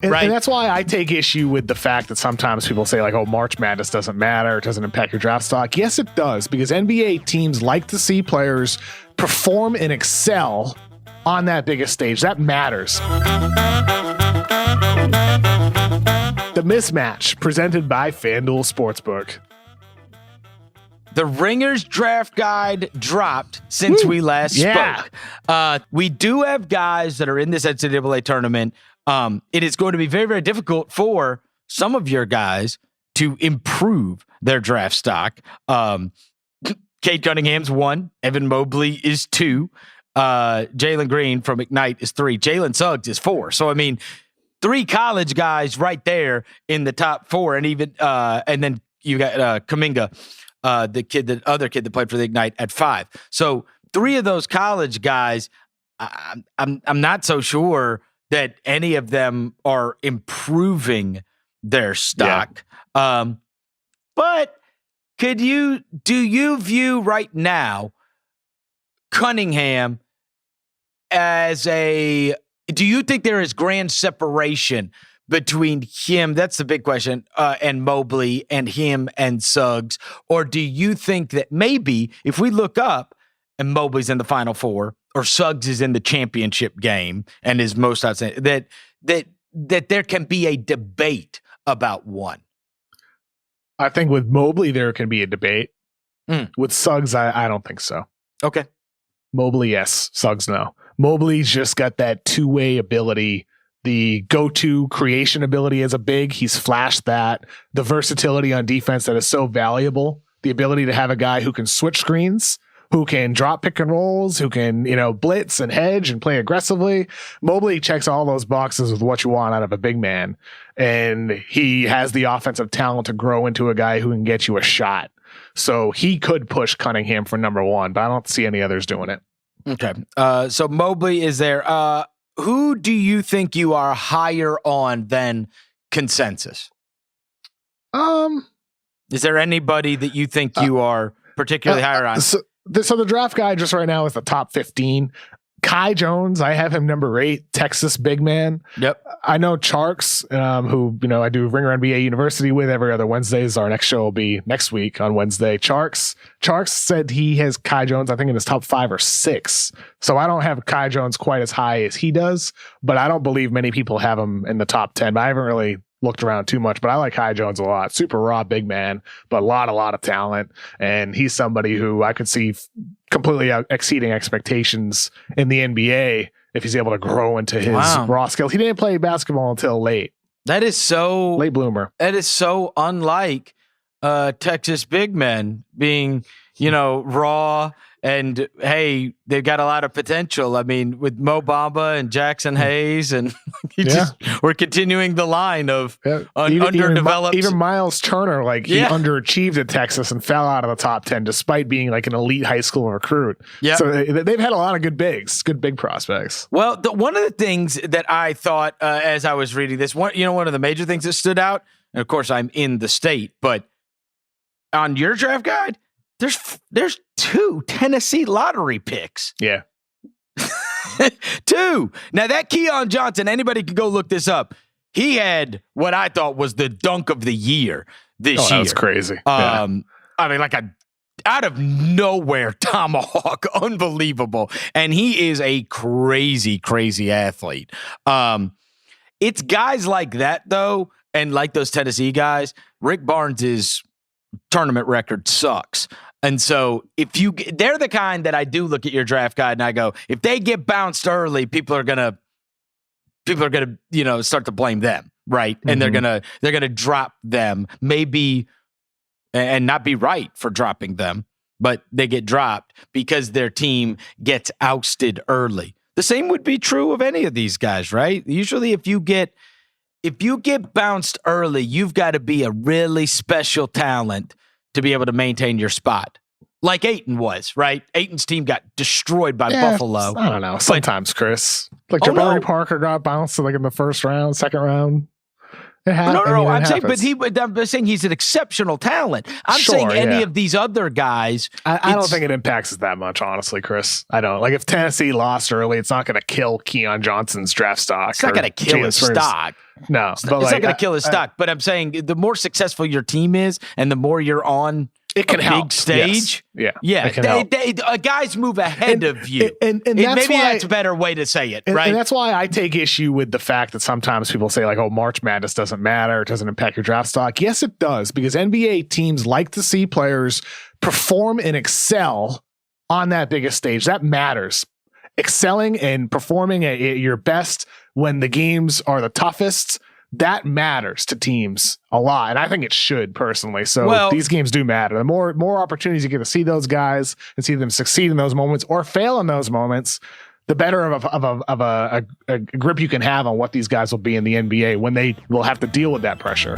And that's why I take issue with the fact that sometimes people say like, oh, March Madness doesn't matter. It doesn't impact your draft stock. Yes, it does, because NBA teams like to see players perform and excel on that biggest stage. That matters. The Mismatch, presented by FanDuel Sportsbook. The Ringers draft guide dropped since we last spoke. We do have guys that are in this NCAA tournament. It is going to be very, very difficult for some of your guys to improve their draft stock. Cade Cunningham's 1. Evan Mobley is 2. Jalen Green from Ignite is 3. Jalen Suggs is 4. So, I mean, 3 college guys right there in the top 4. And even and then you got Kuminga, the other kid that played for the Ignite at 5. So 3 of those college guys, I'm not so sure that any of them are improving their stock. Yeah. But do you view right now Cunningham as do you think there is grand separation between him, that's the big question, and Mobley, and him and Suggs? Or do you think that maybe if we look up and Mobley's in the Final Four, or Suggs is in the championship game and is most outstanding, that there can be a debate about one? I think with Mobley, there can be a debate. With Suggs, I don't think so. Okay. Mobley, yes. Suggs, no. Mobley's just got that two-way ability, the go-to creation ability as a big. He's flashed that. The versatility on defense that is so valuable. The ability to have a guy who can switch screens, who can drop pick and rolls, who can, blitz and hedge and play aggressively. Mobley checks all those boxes with what you want out of a big man. And he has the offensive talent to grow into a guy who can get you a shot. So he could push Cunningham for number 1, but I don't see any others doing it. Okay. So Mobley is there. Who do you think you are higher on than consensus? Is there anybody that you think you are particularly higher on? So the draft guide just right now is the top 15. Kai Jones, I have him number 8, Texas big man. Yep. I know Charks, who, I do Ringer NBA University with every other Wednesdays. Our next show will be next week on Wednesday. Charks said he has Kai Jones, I think, in his top 5 or 6. So I don't have Kai Jones quite as high as he does, but I don't believe many people have him in the top 10. But I haven't really looked around too much, but I like Kai Jones a lot. Super raw big man, but a lot of talent. And he's somebody who I could see completely exceeding expectations in the NBA if he's able to grow into his raw skills. He didn't play basketball until late. That is so late bloomer. That is so unlike Texas big men being, raw. And hey, they've got a lot of potential. I mean, with Mo Bamba and Jackson Hayes, and we're continuing the line of underdeveloped. Even Miles Turner, he underachieved at Texas and fell out of the top 10 despite being like an elite high school recruit. Yeah, so they've had a lot of good big prospects. Well, one of the things that I thought as I was reading this, one of the major things that stood out, and of course I'm in the state, but on your draft guide, there's 2 Tennessee lottery picks. Yeah. 2. Now that Keon Johnson, anybody can go look this up. He had what I thought was the dunk of the year this year. That was crazy. I mean, like a out of nowhere tomahawk, unbelievable. And he is a crazy, crazy athlete. It's guys like that though, and like those Tennessee guys. Rick Barnes' tournament record sucks. And so they're the kind that I do look at your draft guide and I go, if they get bounced early, people are gonna, start to blame them, right? And they're gonna drop them, maybe, and not be right for dropping them, but they get dropped because their team gets ousted early. The same would be true of any of these guys, right? Usually, if you get bounced early, you've got to be a really special talent to be able to maintain your spot. Like Ayton was, right? Ayton's team got destroyed by Buffalo. I don't know. Sometimes, Chris. Like Jabari Parker got bounced in the first round, second round. No. I'm saying he's an exceptional talent. I'm saying any of these other guys. I don't think it impacts us that much, honestly, Chris. I don't. Like if Tennessee lost early, it's not going to kill Keon Johnson's draft stock. It's not going to kill his stock. No, it's not going to kill his stock. But I'm saying the more successful your team is, and the more you're on. It can help. Big stage. Yes. Yeah. Guys move ahead of you. And that's a better way to say it, right? And that's why I take issue with the fact that sometimes people say like, oh, March Madness doesn't matter. It doesn't impact your draft stock. Yes, it does, because NBA teams like to see players perform and excel on that biggest stage. That matters. Excelling and performing at your best when the games are the toughest, that matters to teams a lot. And I think it should, personally. So these games do matter. The more opportunities you get to see those guys and see them succeed in those moments or fail in those moments, the better of a grip you can have on what these guys will be in the NBA when they will have to deal with that pressure.